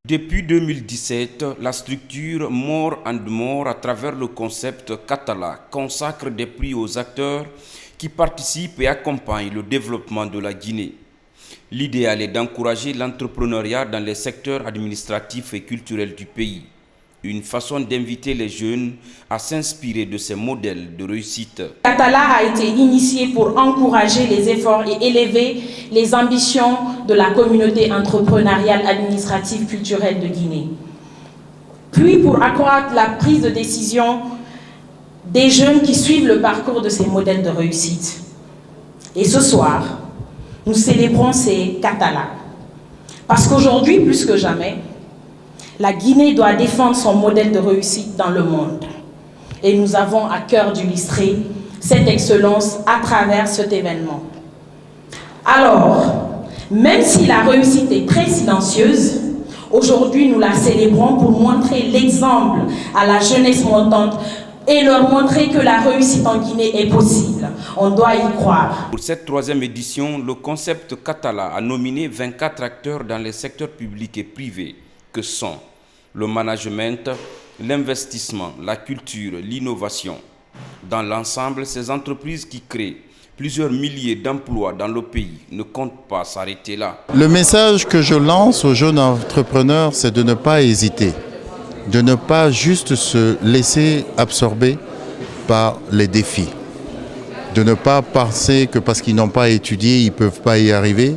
Depuis 2017, la structure More and More, à travers le concept Katala, consacre des prix aux acteurs qui participent et accompagnent le développement de la Guinée. L'idéal est d'encourager l'entrepreneuriat dans les secteurs administratifs et culturels du pays. Une façon d'inviter les jeunes à s'inspirer de ces modèles de réussite. Katala a été initié pour encourager les efforts et élever les ambitions de la communauté entrepreneuriale, administrative, culturelle de Guinée. Puis pour accroître la prise de décision des jeunes qui suivent le parcours de ces modèles de réussite. Et ce soir, nous célébrons ces Katala. Parce qu'aujourd'hui, plus que jamais, la Guinée doit défendre son modèle de réussite dans le monde. Et nous avons à cœur d'illustrer cette excellence à travers cet événement. Alors, même si la réussite est très silencieuse, aujourd'hui nous la célébrons pour montrer l'exemple à la jeunesse montante et leur montrer que la réussite en Guinée est possible. On doit y croire. Pour cette troisième édition, le concept Katala a nominé 24 acteurs dans les secteurs publics et privés, que sont le management, l'investissement, la culture, l'innovation. Dans l'ensemble, ces entreprises qui créent plusieurs milliers d'emplois dans le pays ne comptent pas s'arrêter là. Le message que je lance aux jeunes entrepreneurs, c'est de ne pas hésiter, de ne pas juste se laisser absorber par les défis, de ne pas penser que parce qu'ils n'ont pas étudié, ils ne peuvent pas y arriver,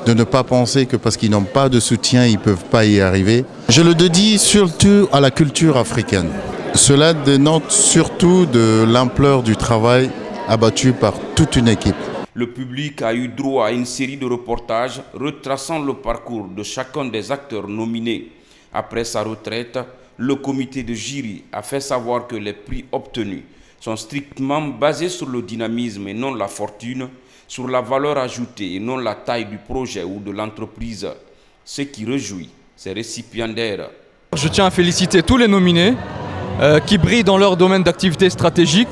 de ne pas penser que parce qu'ils n'ont pas de soutien, ils ne peuvent pas y arriver. Je le dédie surtout à la culture africaine. Cela dénote surtout de l'ampleur du travail abattu par toute une équipe. Le public a eu droit à une série de reportages retraçant le parcours de chacun des acteurs nominés. Après sa retraite, le comité de jury a fait savoir que les prix obtenus sont strictement basés sur le dynamisme et non la fortune, sur la valeur ajoutée et non la taille du projet ou de l'entreprise, ce qui réjouit ces récipiendaires. Je tiens à féliciter tous les nominés qui brillent dans leur domaine d'activité stratégique.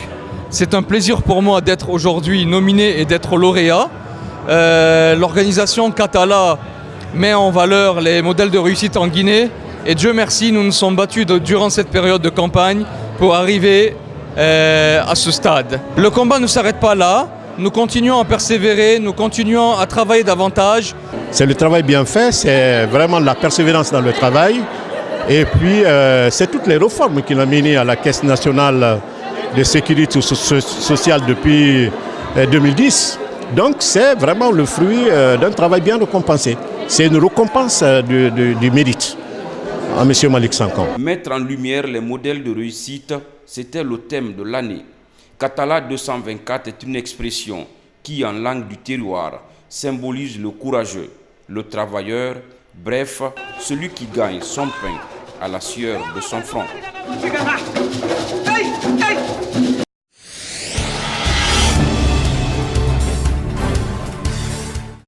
C'est un plaisir pour moi d'être aujourd'hui nominé et d'être lauréat. L'organisation Katala met en valeur les modèles de réussite en Guinée et Dieu merci, nous nous sommes battus durant cette période de campagne pour arriver à ce stade. Le combat ne s'arrête pas là. Nous continuons à persévérer, nous continuons à travailler davantage. C'est le travail bien fait, c'est vraiment la persévérance dans le travail. Et puis, c'est toutes les réformes qu'il a menées à la Caisse nationale de sécurité sociale depuis 2010. Donc, c'est vraiment le fruit d'un travail bien récompensé. C'est une récompense du mérite à M. Malik Sankan. Mettre en lumière les modèles de réussite, c'était le thème de l'année. Katala 224 est une expression qui, en langue du terroir, symbolise le courageux, le travailleur, bref, celui qui gagne son pain à la sueur de son front.